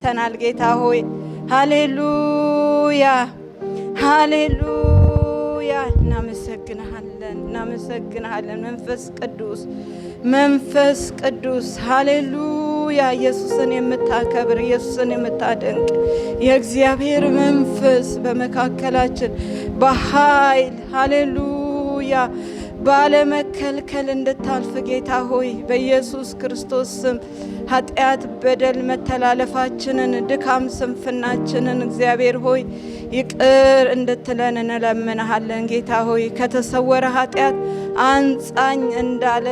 ተናል ጌታ ሆይ ሃሌሉያ ሃሌሉያ። እናመሰግንሃለን መንፈስ ቅዱስ ሃሌሉያ። ኢየሱስን የምታከብር ኢየሱስን የምታደንቅ የእግዚአብሔር መንፈስ በመካከላችን በኃይል ሃሌሉያ ባለመከልከል እንድታልፍ ጌታ ሆይ በኢየሱስ ክርስቶስ ስም ኃጢአት፣ በደል፣ መተላለፋችንን፣ ድካም፣ ስንፍናችንን እግዚአብሔር ሆይ ይቅር እንድትለን እንለምንሃለን። ጌታ ሆይ ከተሰወረ ኃጢአት አንጻኝ እንዳለ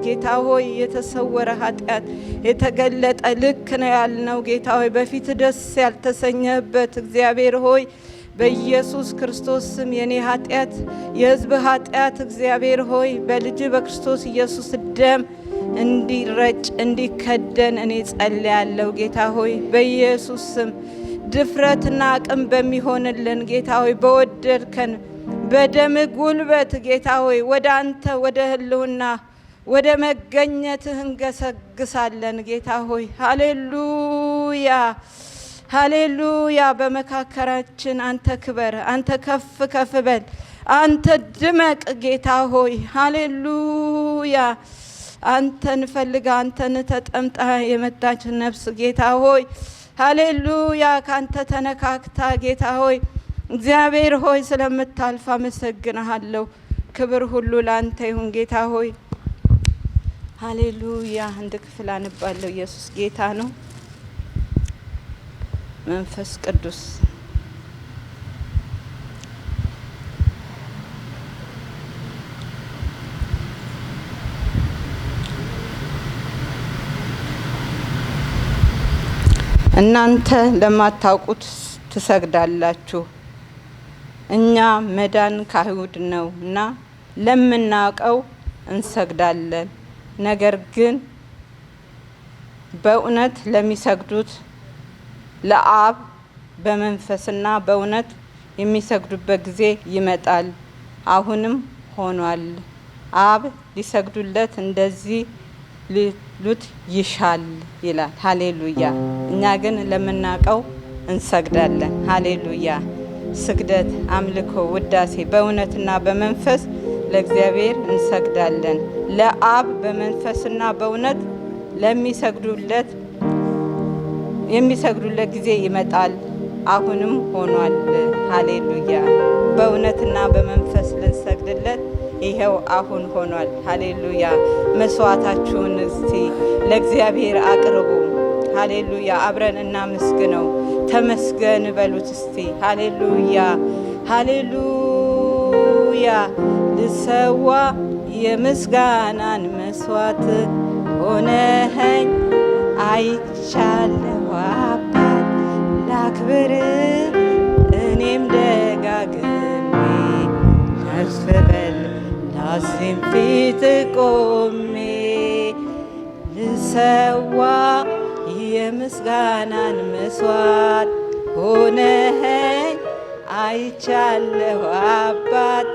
ጌታ ሆይ የተሰወረ ኃጢአት የተገለጠ ልክ ነው ያልነው ጌታ ሆይ በፊት ደስ ያልተሰኘህበት እግዚአብሔር ሆይ በኢየሱስ ክርስቶስ ስም የኔ ኃጢአት የሕዝብ ኃጢአት እግዚአብሔር ሆይ በልጅ በክርስቶስ ኢየሱስ ደም እንዲረጭ እንዲከደን እኔ ጸልያለሁ። ጌታ ሆይ በኢየሱስ ስም ድፍረትና አቅም በሚሆንልን ጌታ ሆይ በወደድከን በደም ጉልበት ጌታ ሆይ ወደ አንተ ወደ ህልውና ወደ መገኘትህ እንገሰግሳለን። ጌታ ሆይ ሃሌሉያ ሃሌሉያ። በመካከላችን አንተ ክበር፣ አንተ ከፍ በል፣ አንተ ድመቅ ጌታ ሆይ ሃሌሉያ። አንተን ፈልጋ አንተን ተጠምጣ የመጣች ነፍስ ጌታ ሆይ ሃሌሉያ ካንተ ተነካክታ ጌታ ሆይ እግዚአብሔር ሆይ ስለምታልፍ አመሰግንሃለሁ። ክብር ሁሉ ላንተ ይሁን ጌታ ሆይ ሃሌሉያ። አንድ ክፍል አንባለሁ። ኢየሱስ ጌታ ነው። መንፈስ ቅዱስ እናንተ ለማታውቁት ትሰግዳላችሁ። እኛ መዳን ከአይሁድ ነውና ለምናውቀው እንሰግዳለን። ነገር ግን በእውነት ለሚሰግዱት ለአብ በመንፈስና በእውነት የሚሰግዱበት ጊዜ ይመጣል፣ አሁንም ሆኗል። አብ ሊሰግዱለት እንደዚህ ሊሉት ይሻል ይላል። ሃሌሉያ። እኛ ግን ለምናውቀው እንሰግዳለን። ሃሌሉያ። ስግደት፣ አምልኮ፣ ውዳሴ በእውነትና በመንፈስ ለእግዚአብሔር እንሰግዳለን። ለአብ በመንፈስና በእውነት የሚሰግዱለት ጊዜ ይመጣል፣ አሁንም ሆኗል። ሃሌሉያ። በእውነትና በመንፈስ ልንሰግድለት ይሄው አሁን ሆኗል። ሃሌሉያ። መስዋዕታችሁን እስቲ ለእግዚአብሔር አቅርቡ። ሃሌሉያ። አብረን እናመስግነው። ተመስገን በሉት እስቲ። ሃሌሉያ ሃሌሉያ። ልሰዋ የምስጋናን መስዋዕት ሆነኸኝ አይቻለሁ አባት ላክብር እኔም ደጋግሜ ከፍ በል ላዚም ፊት ቆሜ ልሰዋ የምስጋናን መስዋዕት ሆነኸኝ አይቻለሁ አባት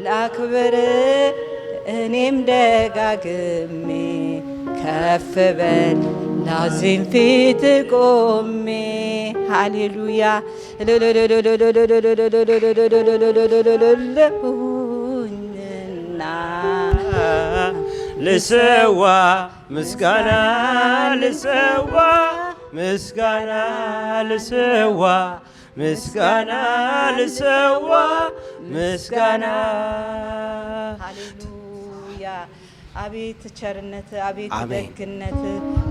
ላክብር እኔም ደጋግሜ ከፍ በል ላዚም ፊት ቆሜ። ሃሌሉያ። ልሰዋ ምስጋና ልሰዋ ምስጋና ልሰዋ ምስጋና ልሰዋ ምስጋና። ሃሌሉያ። አቤት ቸርነት፣ አቤት ደግነት፣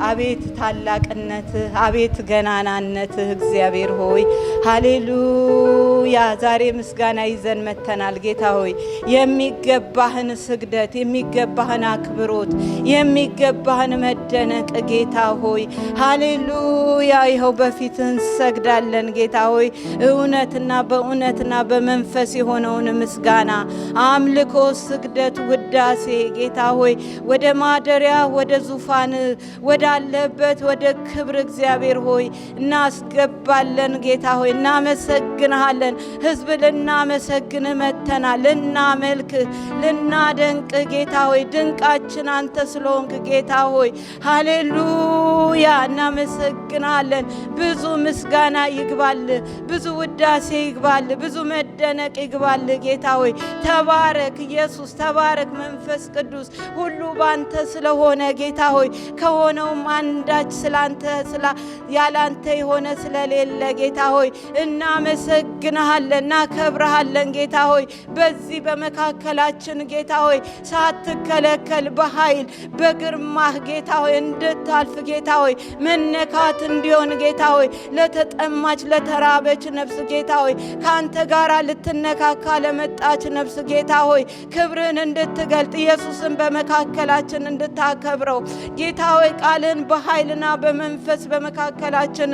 አቤት ታላቅነት፣ አቤት ገናናነት እግዚአብሔር ሆይ ሃሌሉያ። ዛሬ ምስጋና ይዘን መተናል። ጌታ ሆይ የሚገባህን ስግደት፣ የሚገባህን አክብሮት፣ የሚገባህን መደነቅ ጌታ ሆይ ሃሌሉያ ይኸው በፊትህ እንሰግዳለን። ጌታ ሆይ እውነትና በእውነትና በመንፈስ የሆነውን ምስጋና፣ አምልኮ፣ ስግደት፣ ውዳሴ ጌታ ሆይ ወደ ማደሪያ ወደ ዙፋን ወዳለበት ወደ ክብር እግዚአብሔር ሆይ እናስገባለን ጌታ ሆይ እናመሰግንሃለን ሕዝብ ልናመሰግን መተናል ልናመልክ ልናደንቅ ጌታ ሆይ ድንቃችን አንተ ስለሆንክ ጌታ ሆይ ሃሌሉያ እናመሰግንሃለን ብዙ ምስጋና ይግባል ብዙ ውዳሴ ይግባል ብዙ መደነቅ ይግባል ጌታ ሆይ ተባረክ ኢየሱስ ተባረክ መንፈስ ቅዱስ ሁሉ ባንተ ስለሆነ ጌታ ሆይ ከሆነውም አንዳች ስላንተ ያላንተ የሆነ ስለሌለ ጌታ ሆይ እናመሰግንሃለን እናከብርሃለን ጌታ ሆይ በዚህ በመካከላችን ጌታ ሆይ ሳትከለከል በኃይል በግርማህ ጌታ ሆይ እንድታልፍ ጌታ ሆይ መነካት እንዲሆን ጌታ ሆይ ለተጠማች ለተራበች ነፍስ ጌታ ሆይ ካንተ ጋራ ልትነካካ ለመጣች ነፍስ ጌታ ሆይ ክብርን እንድትገልጥ ኢየሱስን በመካከላችን እንድታከብረው ጌታ ሆይ ቃልን በኃይልና በመንፈስ በመካከላችን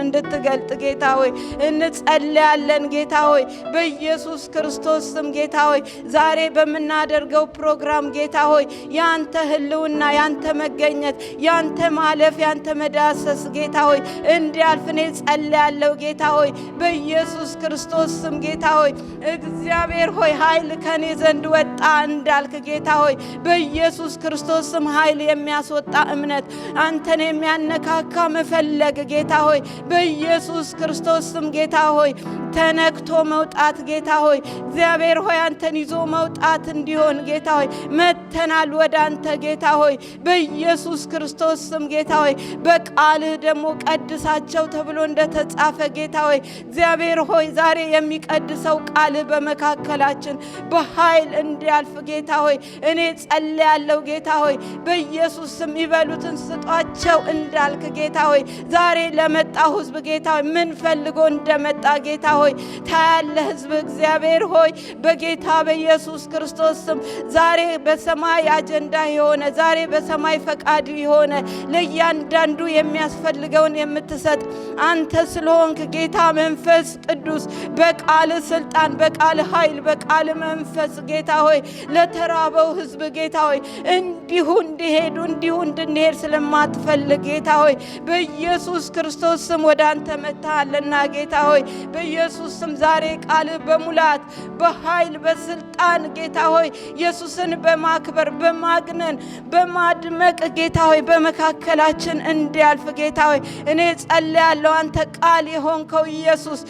እንድትገልጥ ጌታ ሆይ እንጸልያለን ጌታ ሆይ በኢየሱስ ክርስቶስ ስም ጌታ ሆይ ዛሬ በመናደርገው ፕሮግራም ጌታ ሆይ ያንተ ህልውና ያንተ መገኘት ያንተ ማለፍ ያንተ መዳሰስ ጌታ ሆይ እንዲያልፍ እኔ ጸልያለሁ ጌታ ሆይ በኢየሱስ ክርስቶስ ስም ጌታ ሆይ እግዚአብሔር ሆይ ኃይል ከኔ ዘንድ ወጣ እንዳልክ ጌታ ሆይ በኢየሱስ ክርስቶስ ስም ኃይል የሚያስወጣ እምነት አንተን የሚያነካካ መፈለግ ጌታ ሆይ በኢየሱስ ክርስቶስ ስም ጌታ ሆይ ተነክቶ መውጣት ጌታ ሆይ እግዚአብሔር ሆይ አንተን ይዞ መውጣት እንዲሆን ጌታ ሆይ መተናል ወደ አንተ ጌታ ሆይ በኢየሱስ ክርስቶስ ስም ጌታ ሆይ በቃልህ ደግሞ ቀድሳቸው ተብሎ እንደተጻፈ ጌታ ሆይ እግዚአብሔር ሆይ ዛሬ የሚቀድሰው ቃልህ በመካከላችን በኃይል እንዲያልፍ ጌታ ሆይ እኔ ጸልያለሁ ጌታ ሆይ በኢየሱስ ስም ይበሉትን ስጧቸው እንዳልክ ጌታ ሆይ ዛሬ ለመጣው ሕዝብ ጌታ ሆይ ምን ፈልጎ እንደመጣ ጌታ ሆይ ታያለ ሕዝብ እግዚአብሔር ሆይ በጌታ በኢየሱስ ክርስቶስ ስም ዛሬ በሰማይ አጀንዳ የሆነ ዛሬ በሰማይ ፈቃድ የሆነ ለእያንዳንዱ የሚያስፈልገውን የምትሰጥ አንተ ስለሆንክ ጌታ መንፈስ ቅዱስ በቃል ስልጣን በቃል ኃይል በቃል መንፈስ ጌታ ሆይ ለተራበው ሕዝብ ጌታ ሆይ እንዲሁ እንዲሄዱ እንዲሁ እንድንሄድ ስለማትፈልግ ጌታ ሆይ በኢየሱስ ክርስቶስ ስም ወደ አንተ መጣልና ጌታ ሆይ በኢየሱስ ስም ዛሬ ቃል በሙላት በኃይል በስልጣን ጌታ ሆይ ኢየሱስን በማክበር በማግነን በማድመቅ ጌታ ሆይ በመካከላችን እንዲያልፍ ጌታ ሆይ እኔ ጸልያለሁ አንተ ቃል የሆንከው ኢየሱስ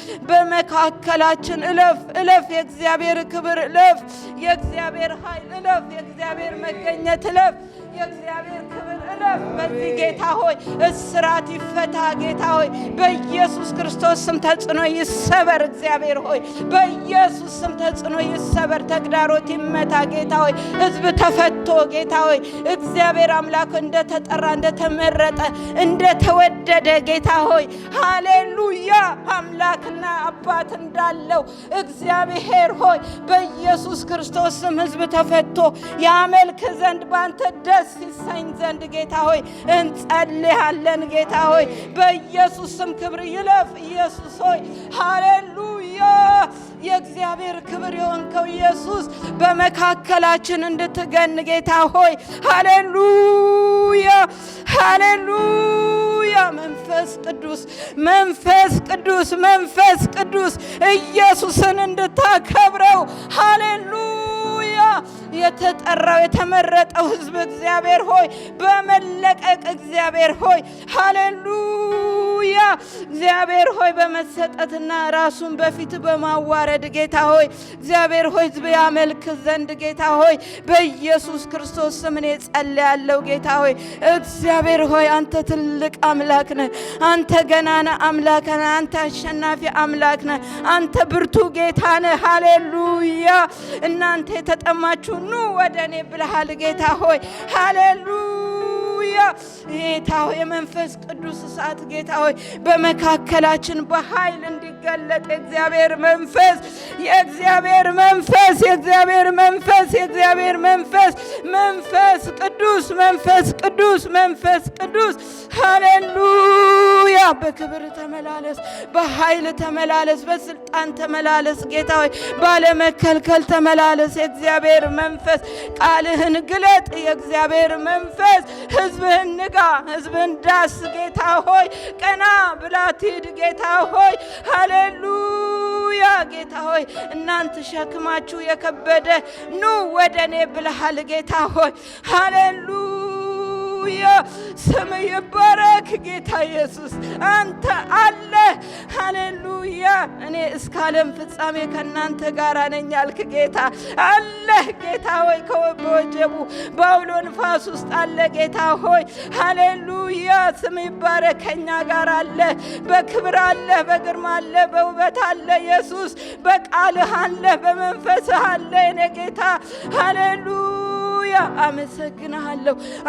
በመካከላችን እለፍ የእግዚአብሔር ክብር እለፍ የእግዚአብሔር ኃይል እለፍ የእግዚአብሔር መገኘት እለፍ የእግዚአብሔር ክብር እለፍ በዚህ ጌታ ሆይ እስራት ይፈታ ጌታ ሆይ በኢየሱስ ክርስቶስ ስም ተጽዕኖ ይሰበር እግዚአብሔር ሆይ በኢየሱስ ስም ተጽዕኖ ይሰበር ተግዳሮት ይመታ ጌታ ሆይ ሕዝብ ተፈቶ ጌታ ሆይ እግዚአብሔር አምላክ እንደተጠራ እንደተመረጠ እንደተወደደ ጌታ ሆይ ሃሌሉያ አምላክና አባት እንዳለው እግዚአብሔር ሆይ በኢየሱስ ክርስቶስ ስም ሕዝብ ተፈቶ ያመልክ ዘንድ ባንተ ደስ ይሰኝ ዘንድ ጌታ ሆይ እንጸልያለን ጌታ ሆይ በኢየሱስ ስም ክብር ይለፍ ኢየሱስ ሆይ ሃሌሉያ የእግዚአብሔር ክብር የሆንከው ኢየሱስ በመካከላችን እንድትገን ጌታ ሆይ ሃሌሉያ ሃሌሉያ መንፈስ ቅዱስ ኢየሱስን እንድታከብረው ሃሌሉያ የተጠራው የተመረጠው ሕዝብ እግዚአብሔር ሆይ በመለቀቅ እግዚአብሔር ሆይ ሃሌሉያ እግዚአብሔር ሆይ በመሰጠትና ራሱን በፊት በማዋረድ ጌታ ሆይ እግዚአብሔር ሆይ ሕዝብ ያመልክ ዘንድ ጌታ ሆይ በኢየሱስ ክርስቶስ ስም እኔ ጸልያለሁ ጌታ ሆይ እግዚአብሔር ሆይ አንተ ትልቅ አምላክ ነህ አንተ ገናና አምላክ ነህ አንተ አሸናፊ አምላክ ነህ አንተ ብርቱ ጌታ ነህ ሃሌሉያ እናንተ የተጠማችሁ ኑ ወደኔ ብለሃል ጌታ ሆይ ሃሌሉያ ጌታ ሆይ የመንፈስ ቅዱስ እሳት ጌታ ሆይ በመካከላችን በኃይል እንዲገለጥ የእግዚአብሔር መንፈስ መንፈስ ቅዱስ ቅዱስ መንፈስ ቅዱስ መንፈስ ቅዱስ ሃሌሉያ በክብር ተመላለስ፣ በኃይል ተመላለስ፣ በስልጣን ተመላለስ ጌታ ሆይ ባለመከልከል ተመላለስ። የእግዚአብሔር መንፈስ ቃልህን ግለጥ። የእግዚአብሔር መንፈስ ሕዝብህን ንጋ፣ ሕዝብህን ዳስ ጌታ ሆይ ቀና ብላት ሂድ ጌታ ሆይ ሃሌሉያ ጌታ ሆይ እናንተ ሸክማችሁ የከበደ ኑ ወደ እኔ ብለሃል ጌታ ሆይ ሃሌሉያ ስም ይባረክ ጌታ ኢየሱስ አንተ አለ ሃሌሉያ እኔ እስከ ዓለም ፍጻሜ ከናንተ ጋር ነኝ አልክ ጌታ አለ ጌታ ሆይ ከወጀቡ በአውሎ ንፋስ ውስጥ አለ ጌታ ሆይ ሃሌሉያ ስም ይባረክ ከኛ ጋር አለ በክብር አለ በግርማ አለ በውበት አለ ኢየሱስ በቃልህ አለ በመንፈስህ አለ የኔ ጌታ ሃሌሉያ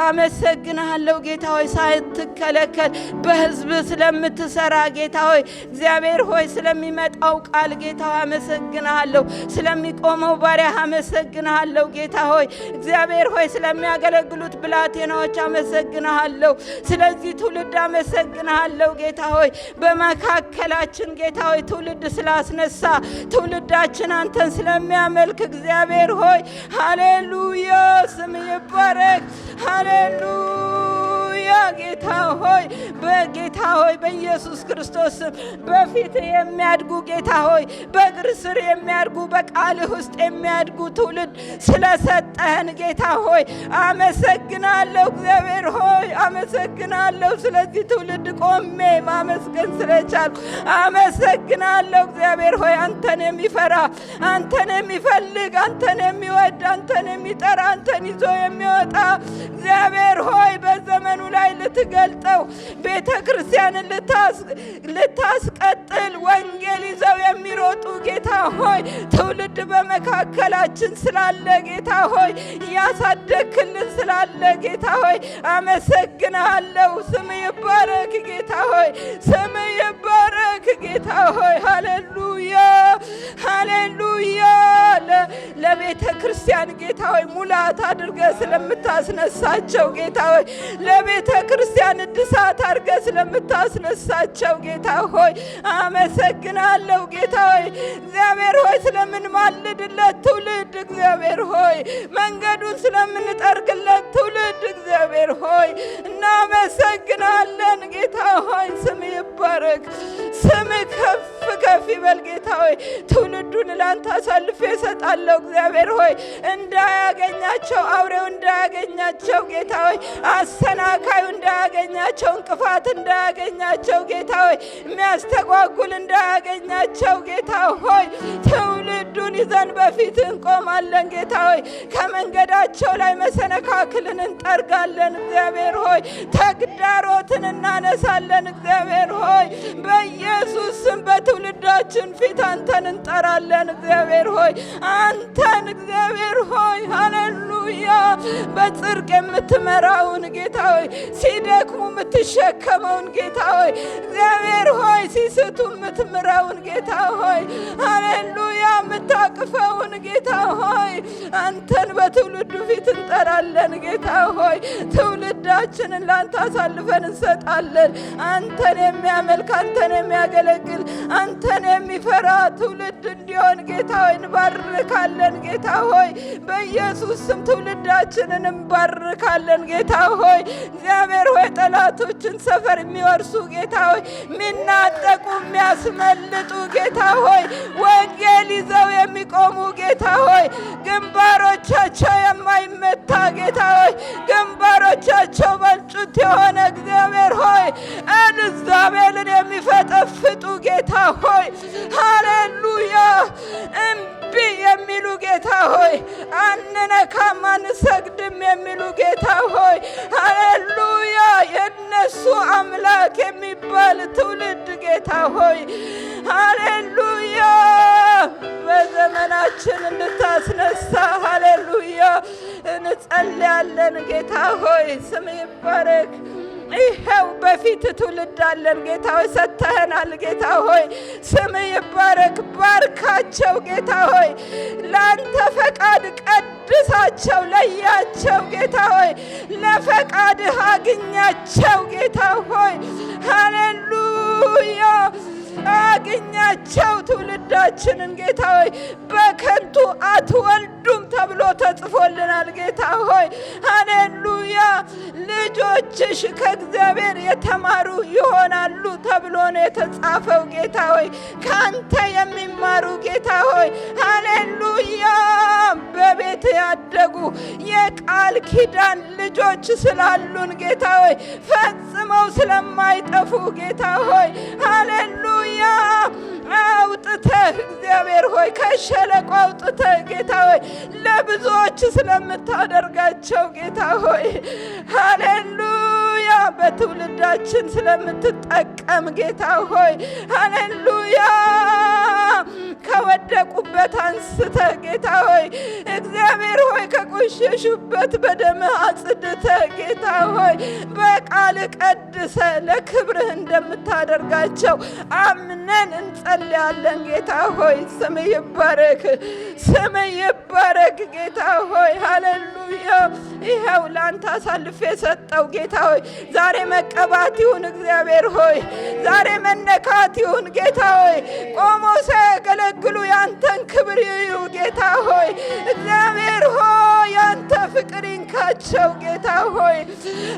አመሰግናለሁ ጌታ ሆይ ሳትከለከል በሕዝብ ስለምትሰራ ጌታ ሆይ እግዚአብሔር ሆይ ስለሚመጣው ቃል ጌታ ሆይ አመሰግናለሁ ስለሚቆመው ባሪያ አመሰግናለሁ ጌታ ሆይ እግዚአብሔር ሆይ ስለሚያገለግሉት ብላቴናዎች አመሰግናለሁ ስለዚህ ትውልድ አመሰግናለሁ ጌታ ሆይ በመካከላችን ጌታ ሆይ ትውልድ ስላስነሳ ትውልዳችን አንተን ስለሚያመልክ እግዚአብሔር ሆይ ሃሌሉያ ስም ይባረክ ሃሌሉያ ጌታ ሆይ በኢየሱስ ክርስቶስ በፊት የሚያድጉ ጌታ ሆይ በእግር ስር የሚያድጉ በቃልህ ውስጥ የሚያድጉ ትውልድ ስለሰጠህን ጌታ ሆይ አመሰግናለሁ እግዚአብሔር ሆይ አመሰግናለሁ ስለዚህ ትውልድ ቆሜ ማመስገን ስለቻልኩ አመሰግናለሁ እግዚአብሔር ሆይ አንተን የሚፈራ አንተን የሚፈልግ አንተን የሚወድ አንተን የሚጠራ አንተን ይዞ የሚወጣ እግዚአብሔር ሆይ በዘመኑ ላይ ልትገልጠው ቤተ ክርስቲያንን ልታስቀጥል ወንጌል ይዘው የሚሮጡ ጌታ ሆይ ትውልድ በመካከላችን ስላለ ጌታ ሆይ ያሳደክልን ስላለ ጌታ ሆይ አመሰግናለሁ ስም ይባረክ ጌታ ሆይ ስም ይባረክ ጌታ ሆይ ሃሌሉያ ለቤተ ክርስቲያን ጌታ ሆይ ሙላት አድርገህ ስለምታስነሳቸው ጌታ ሆይ ለቤተ ክርስቲያን እድሳት አድርገህ ስለምታስነሳቸው ጌታ ሆይ አመሰግናለሁ ጌታ ሆይ እግዚአብሔር ሆይ ስለምንማልድለት ትውልድ እግዚአብሔር ሆይ መንገዱን ስለምንጠርግለት ትውልድ እግዚአብሔር ሆይ እናመሰግናለን ጌታ ሆይ ስም ይባረክ ስም ከፍ ይበል ጌታ ሆይ ትውልዱን ላንተ አሳልፌ እሰጣለሁ እግዚአብሔር ሆይ እንዳያገኛቸው አውሬው እንዳያገኛቸው ጌታ ሆይ አሰናካዩ እንዳያገኛቸው እንቅፋት እንዳያገኛቸው ጌታ ሆይ የሚያስተጓጉል እንዳያገኛቸው ጌታ ሆይ ትውልዱን ይዘን በፊት እንቆማለን ጌታ ሆይ ከመንገዳቸው ላይ መሰነካክልን እንጠርጋለን እግዚአብሔር ሆይ ተግዳሮትን እናነሳለን እግዚአብሔር ሆይ በኢየሱስ ስም በትውልዳችን ፊት አንተን እንጠራለን እግዚአብሔር ሆይ አንተን እግዚአብሔር ሆይ ሃሌሉያ በጽድቅ የምትመራውን ጌታ ሆይ ሲደክሙ የምትሸከመውን ጌታ ሆይ እግዚአብሔር ሆይ ሲስቱ የምትምረውን ጌታ ሆይ ሃሌሉያ የምታቅፈውን ጌታ ሆይ አንተን በትውልዱ ፊት እንጠራለን ጌታ ሆይ ትውልዳችንን ላንተ አሳልፈን እንሰጣለን አንተን የሚያመልክ አንተን የሚያገለግል አንተን የሚፈራ ትውልድ እንዲሆን ጌታ ሆይ እንባርካለን ጌታ ሆይ በኢየሱስ ስም ትውልዳችንን እንባርካለን ጌታ ሆይ እግዚአብሔር ሆይ ጠላቶችን ሰፈር የሚወርሱ ጌታ ሆይ የሚናጠቁ የሚያስመልጡ ጌታ ሆይ ወንጌል ይዘው የሚቆሙ ጌታ ሆይ ግንባሮቻቸው የማይመታ ጌታ ሆይ ግንባሮቻቸው በልጩት የሆነ እግዚአብሔር ሆይ ኤልዛቤልን የሚፈጠፍጡ ጌታ ሆይ ሃሌሉያ እምቢ የሚሉ ጌታ ሆይ አንነካም አንሰግድም የሚሉ ጌታ ሆይ ሃሌሉያ የነሱ አምላክ የሚባል ትውልድ ጌታ ሆይ ሃሌሉያ በዘመናችን እንድታስነሳ ሃሌሉያ እንጸልያለን ጌታ ሆይ ስም ይባረክ ይኸው በፊት ትውልድ አለን ጌታ ሆይ ሰጥተኸናል ጌታ ሆይ ስም ይባረክ። ባርካቸው ጌታ ሆይ ለአንተ ፈቃድ ቀድሳቸው፣ ለያቸው ጌታ ሆይ ለፈቃድህ አግኛቸው ጌታ ሆይ ሃሌሉያ አግኛቸው። ትውልዳችንን ጌታ ሆይ በከንቱ አትወልዱም ተብሎ ተጽፎልናል ጌታ ሆይ ሃሌሉያ። ልጆችሽ ከእግዚአብሔር የተማሩ ይሆናሉ ተብሎ ነው የተጻፈው ጌታ ሆይ ካንተ የሚማሩ ጌታ ሆይ ሃሌሉያ። በቤት ያደጉ የቃል ኪዳን ልጆች ስላሉን ጌታ ሆይ ፈጽመው ስለማይጠፉ ጌታ ሆይ ሃሌሉያ አውጥተህ እግዚአብሔር ሆይ ከሸለቆ አውጥተህ ጌታ ሆይ ለብዙዎች ስለምታደርጋቸው ጌታ ሆይ ሃሌሉያ በትውልዳችን ስለምትጠቀም ጌታ ሆይ ሃሌሉያ ከወደቁበት አንስተህ ጌታ ሆይ እግዚአብሔር ሆይ ከቆሸሹበት በደምህ አጽድተህ ጌታ ሆይ በቃል ቀድሰ ለክብርህ እንደምታደርጋቸው አምነን እንጸልያለን ጌታ ሆይ ስም ይባረክ፣ ስም ይባረክ ጌታ ሆይ ሃሌሉያ። ይኸው ላንተ አሳልፌ ሰጠው ጌታ ሆይ ዛሬ መቀባት ይሁን እግዚአብሔር ሆይ ዛሬ መነካት ይሁን ጌታ ሆይ ቆሞ ሳያገለግሉ ያንተን ክብር ይዩ ጌታ ሆይ እግዚአብሔር ሆይ ያንተ ፍቅር ይንካቸው ጌታ ሆይ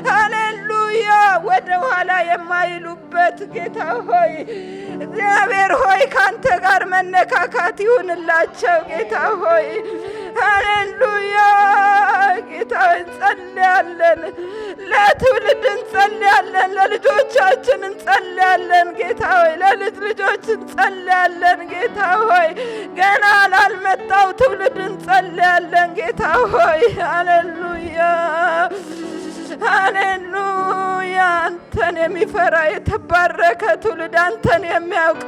ሃሌሉያ ወደ ኋላ የማይሉበት ጌታ ሆይ እግዚአብሔር ሆይ ካንተ ጋር መነካካት ይሁንላቸው ጌታ ሆይ ሃሌሉያ ጌታ ሆይ እንጸልያለን፣ ለትውልድ እንጸልያለን፣ ለልጆቻችን እንጸልያለን ጌታ ሆይ ለልጅ ልጆች እንጸልያለን ጌታ ሆይ ገና ላልመጣው ትውልድ እንጸልያለን ጌታ ሆይ ሃሌሉያ ሃሌሉያ። አንተን የሚፈራ የተባረከ ትውልድ፣ አንተን የሚያውቅ፣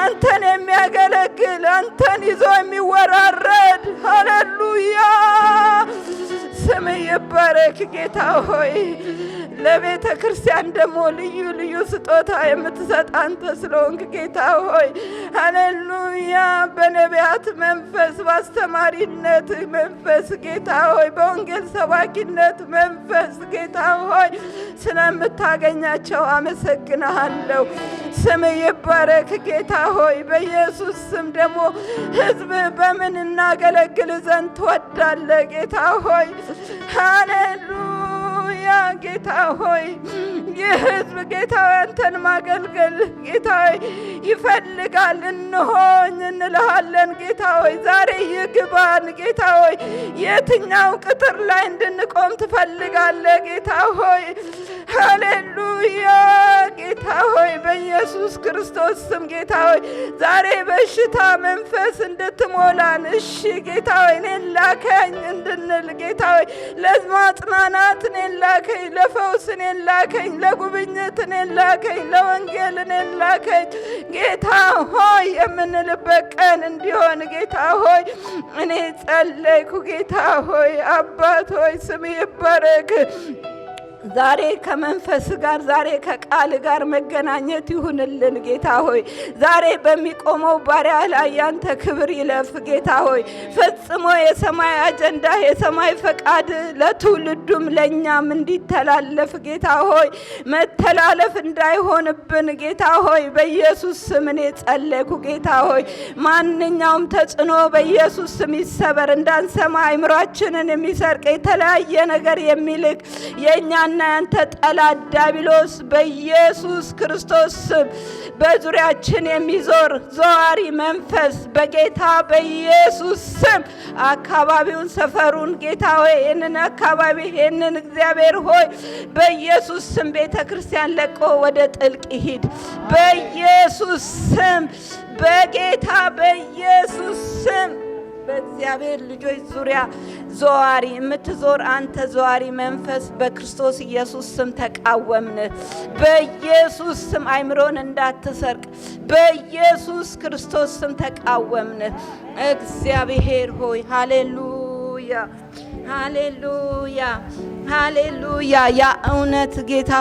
አንተን የሚያገለግል፣ አንተን ይዞ የሚወራረድ ሃሌሉያ ስም ይባረክ ጌታ ሆይ። ለቤተ ክርስቲያን ደግሞ ልዩ ልዩ ስጦታ የምትሰጥ አንተ ስለሆንክ ጌታ ሆይ ሃሌሉያ በነቢያት መንፈስ፣ በአስተማሪነት መንፈስ ጌታ ሆይ በወንጌል ሰባኪነት መንፈስ ጌታ ሆይ ስለምታገኛቸው አመሰግናለሁ። ስም ይባረክ ጌታ ሆይ። በኢየሱስ ስም ደግሞ ሕዝብ በምን እናገለግል ዘንድ ትወዳለህ ጌታ ሆይ ሃሌሉያ ጌታ ሆይ ይህ ሕዝብ ጌታ ሆይ አንተን ማገልገል ጌታ ሆይ ይፈልጋል። እንሆኝ እንልሃለን ጌታ ሆይ ዛሬ ይግባን ጌታ ሆይ የትኛው ቅጥር ላይ እንድንቆም ትፈልጋለህ ጌታ ሆይ ሃሌሉያ ጌታ ሆይ በኢየሱስ ክርስቶስ ስም ጌታ ሆይ ዛሬ በሽታ መንፈስ እንድትሞላን እሺ ጌታ ሆይ እኔን ላከኝ እንድንል ጌታ ሆይ ለማጽናናት እኔን ላከኝ፣ ለፈውስ እኔን ላከኝ፣ ለጉብኝት እኔን ላከኝ፣ ለወንጌል እኔን ላከኝ ጌታ ሆይ የምንልበት ቀን እንዲሆን ጌታ ሆይ እኔ ጸለይኩ ጌታ ሆይ አባት ሆይ ስም ይባረክ። ዛሬ ከመንፈስ ጋር ዛሬ ከቃል ጋር መገናኘት ይሁንልን ጌታ ሆይ ዛሬ በሚቆመው ባሪያ ላይ ያንተ ክብር ይለፍ ጌታ ሆይ ፈጽሞ የሰማይ አጀንዳ የሰማይ ፈቃድ ለትውልዱም ለኛም እንዲተላለፍ ጌታ ሆይ መተላለፍ እንዳይሆንብን ጌታ ሆይ በኢየሱስ ስም እኔ ጸለይኩ ጌታ ሆይ ማንኛውም ተጽዕኖ በኢየሱስ ስም ይሰበር። እንዳንሰማ አእምሯችንን የሚሰርቅ የተለያየ ነገር የሚልክ የእኛና ያንተ ጠላት ዲያብሎስ በኢየሱስ ክርስቶስ ስም በዙሪያችን የሚዞር ዘዋሪ መንፈስ በጌታ በኢየሱስ ስም አካባቢውን ሰፈሩን ጌታ ሆይ ይህንን አካባቢ ይህንን እግዚአብሔር ሆይ በኢየሱስ ስም ቤተ ክርስቲያን ለቆ ወደ ጥልቅ ይሂድ በኢየሱስ ስም በጌታ በኢየሱስ ስም። በእግዚአብሔር ልጆች ዙሪያ ዘዋሪ የምትዞር አንተ ዘዋሪ መንፈስ በክርስቶስ ኢየሱስ ስም ተቃወምን። በኢየሱስ ስም አእምሮን እንዳትሰርቅ በኢየሱስ ክርስቶስ ስም ተቃወምን። እግዚአብሔር ሆይ ሃሌሉያ ሃሌሉያ ሃሌሉያ። ያ እውነት ጌታ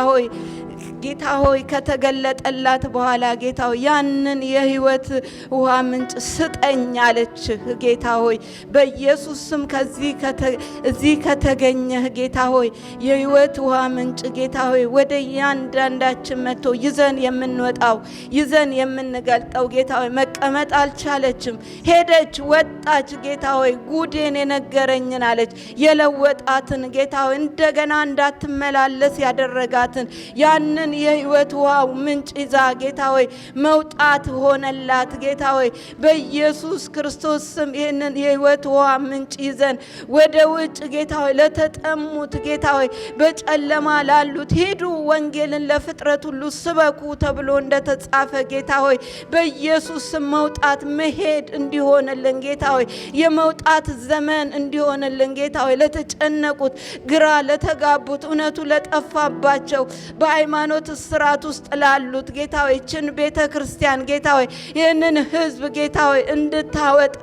ሆይ ከተገለጠላት በኋላ ጌታ ሆይ ያንን የህይወት ውሃ ምንጭ ስጠኝ አለችህ። ጌታ ሆይ በኢየሱስ ስም እዚህ ከተገኘህ ጌታ ሆይ የህይወት ውሃ ምንጭ ጌታ ሆይ ወደ እያንዳንዳችን መጥቶ ይዘን የምንወጣው ይዘን የምንገልጠው ጌታ ሆይ መቀመጥ አልቻለችም። ሄደች፣ ወጣች። ጌታ ሆይ ጉዴን የነገረኝን አለች። የለወጣትን ጌታ ሆይ እንደገና እንዳትመላለስ ያደረጋትን ያንን የህይወት ውሃው ምንጭ ይዛ ጌታ ሆይ መውጣት ሆነላት። ጌታ ሆይ በኢየሱስ ክርስቶስ ስም ይህንን የህይወት ውሃ ምንጭ ይዘን ወደ ውጭ ጌታ ሆይ ለተጠሙት ጌታ ሆይ በጨለማ ላሉት ሂዱ ወንጌልን ለፍጥረት ሁሉ ስበኩ ተብሎ እንደተጻፈ ጌታ ሆይ በኢየሱስ ስም መውጣት መሄድ እንዲሆንልን ጌታ ሆይ የመውጣት ዘመን እንዲሆንልን ጌታ ሆይ ለተጨነቁት ግራ ለተጋቡት እውነቱ ለጠፋባቸው በሃይማኖት ስራት ውስጥ ላሉት ጌታ ሆይ ችን ቤተክርስቲያን ጌታ ሆይ ይህንን ህዝብ ጌታ ሆይ እንድታወጣ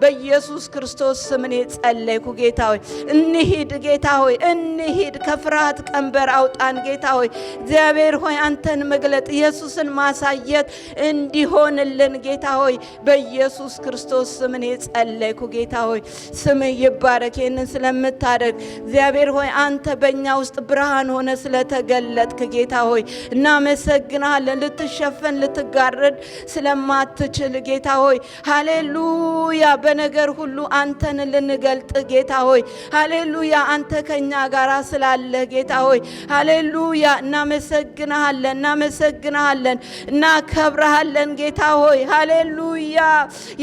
በኢየሱስ ክርስቶስ ስም እኔ ጸለይኩ። ጌታ ሆይ እንሂድ፣ ጌታ ሆይ እንሂድ፣ ከፍርሃት ቀንበር አውጣን። ጌታ ሆይ እግዚአብሔር ሆይ አንተን መግለጥ ኢየሱስን ማሳየት እንዲሆንልን ጌታ ሆይ በኢየሱስ ክርስቶስ ስም እኔ ጸለይኩ። ጌታ ሆይ ስም ይባረክ። ይህንን ስለምታደርግ እግዚአብሔር ሆይ አንተ በእኛ ውስጥ ብርሃን ሆነ ስለተገለጥክ ጌታ ሆይ እናመሰግናለን። ልትሸፈን ልትጋረድ ስለማትችል ጌታ ሆይ ሃሌሉያ። በነገር ሁሉ አንተን ልንገልጥ ጌታ ሆይ ሃሌሉያ። አንተ ከኛ ጋር ስላለ ጌታ ሆይ ሃሌሉያ እናመሰግናለን፣ እናከብረሃለን ጌታ ሆይ ሃሌሉያ።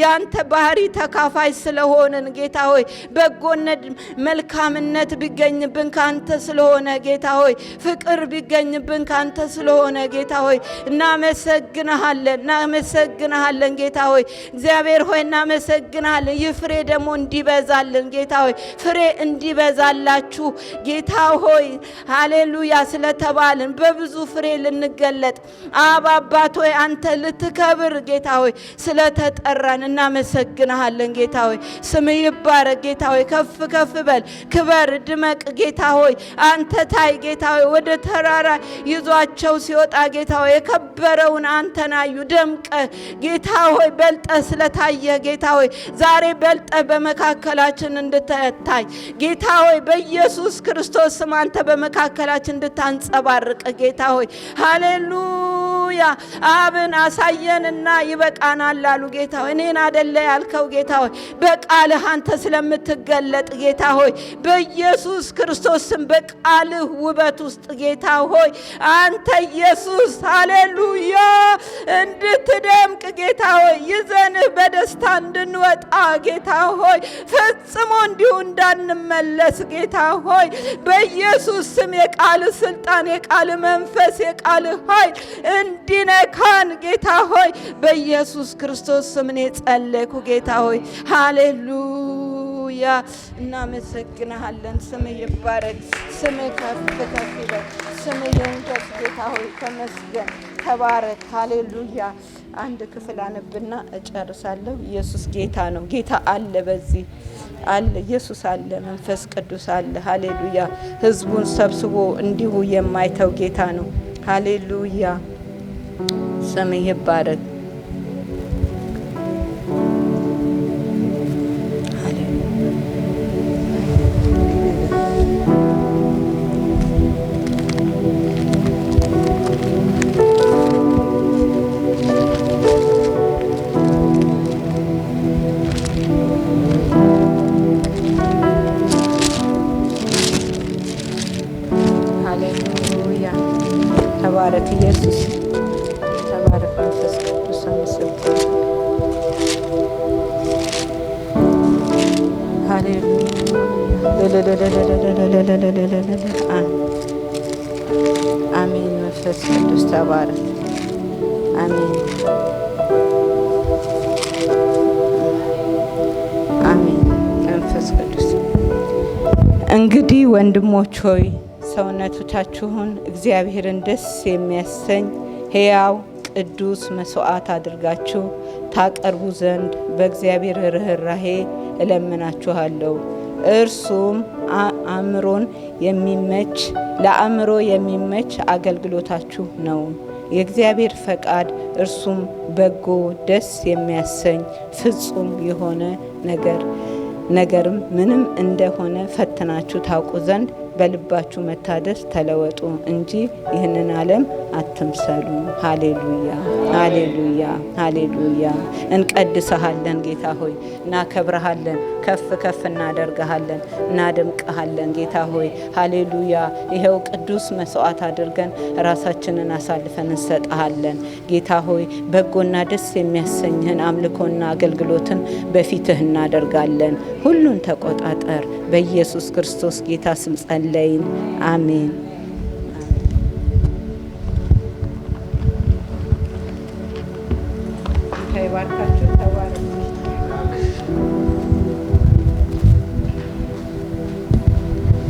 ያንተ ባህሪ ተካፋይ ስለሆንን ጌታ ሆይ በጎነት መልካምነት ቢገኝብን ካንተ ስለሆነ ጌታ ሆይ ፍቅር ቢገኝብን ካንተ ስለሆነ ጌታ ሆይ እናመሰግናለን ጌታ ሆይ እግዚአብሔር ሆይ እናመሰግናለን። ይህ ፍሬ ደግሞ እንዲበዛልን ጌታ ሆይ ፍሬ እንዲበዛላችሁ ጌታ ሆይ ሃሌሉያ ስለተባልን በብዙ ፍሬ ልንገለጥ አባት ሆይ አንተ ልትከብር ጌታ ሆይ ስለተጠራን እናመሰግናለን ጌታ ሆይ ስም ይባረክ ጌታ ሆይ ከፍ ከፍ በል ክበር ድመቅ ጌታ ሆይ አንተ ታይ ጌታ ሆይ ወደ ተራራ ይዟቸው ሲወጣ ጌታ ሆይ የከበረውን አንተን አዩ። ደምቀ ጌታ ሆይ በልጠ ስለታየ ጌታ ሆይ ዛሬ በልጠ በመካከላችን እንድትታይ ጌታ ሆይ በኢየሱስ ክርስቶስ ስም አንተ በመካከላችን እንድታንጸባርቅ ጌታ ሆይ ሃሌሉያ። አብን አሳየንና ይበቃናል አሉ ጌታ ሆይ እኔን አይደለ ያልከው ጌታ ሆይ በቃልህ አንተ ስለምትገለጥ ጌታ ሆይ በኢየሱስ ክርስቶስ ስም በቃልህ ውበት ውስጥ ጌታ ሆይ አንተ ኢየሱስ ሃሌሉያ እንድትደምቅ ጌታ ሆይ ይዘንህ በደስታ እንድንወጣ ጌታ ሆይ ፈጽሞ እንዲሁ እንዳንመለስ ጌታ ሆይ በኢየሱስ ስም የቃል ስልጣን የቃል መንፈስ የቃል ኃይል እንዲነካን ጌታ ሆይ በኢየሱስ ክርስቶስ ስም እኔ ጸለይኩ ጌታ ሆይ ሃሌሉያ። እናመሰግናለን። ስም ይባረክ፣ ስም ከፍ ከፍ ይበል፣ ስም ይንገስ ጌታ ሆይ ተመስገን፣ ተባረክ። ሃሌሉያ። አንድ ክፍል አነብና እጨርሳለሁ። ኢየሱስ ጌታ ነው። ጌታ አለ፣ በዚህ አለ፣ ኢየሱስ አለ፣ መንፈስ ቅዱስ አለ። ሃሌሉያ። ህዝቡን ሰብስቦ እንዲሁ የማይተው ጌታ ነው። ሃሌሉያ። ስም ይባረክ። ተባረክ ኢየሱስ፣ ተባረክ መንፈስ ቅዱስ አመሰግናለሁ። ሃሌሉያ። አሜን። መንፈስ ቅዱስ ተባረክ። አሜን፣ አሜን። መንፈስ ቅዱስ እንግዲህ ወንድሞች ሆይ ሰውነቶቻችሁን እግዚአብሔርን ደስ የሚያሰኝ ሕያው ቅዱስ መስዋዕት አድርጋችሁ ታቀርቡ ዘንድ በእግዚአብሔር ርኅራኄ እለምናችኋለሁ። እርሱም ለአእምሮ የሚመች አገልግሎታችሁ ነው። የእግዚአብሔር ፈቃድ እርሱም በጎ ደስ የሚያሰኝ ፍጹም የሆነ ነገርም ምንም እንደሆነ ፈትናችሁ ታውቁ ዘንድ በልባችሁ መታደስ ተለወጡ እንጂ ይህንን ዓለም አትምሰሉ። ሃሌሉያ ሃሌሉያ ሃሌሉያ። እንቀድሰሃለን ጌታ ሆይ፣ እናከብረሃለን፣ ከፍ ከፍ እናደርገሃለን፣ እናደምቀሃለን ጌታ ሆይ። ሃሌሉያ። ይኸው ቅዱስ መስዋዕት አድርገን ራሳችንን አሳልፈን እንሰጥሃለን ጌታ ሆይ። በጎና ደስ የሚያሰኝህን አምልኮና አገልግሎትን በፊትህ እናደርጋለን። ሁሉን ተቆጣጠር በኢየሱስ ክርስቶስ ጌታ ስም ጸለይን። አሜን። ይባርካችሁ። ተባረኩ።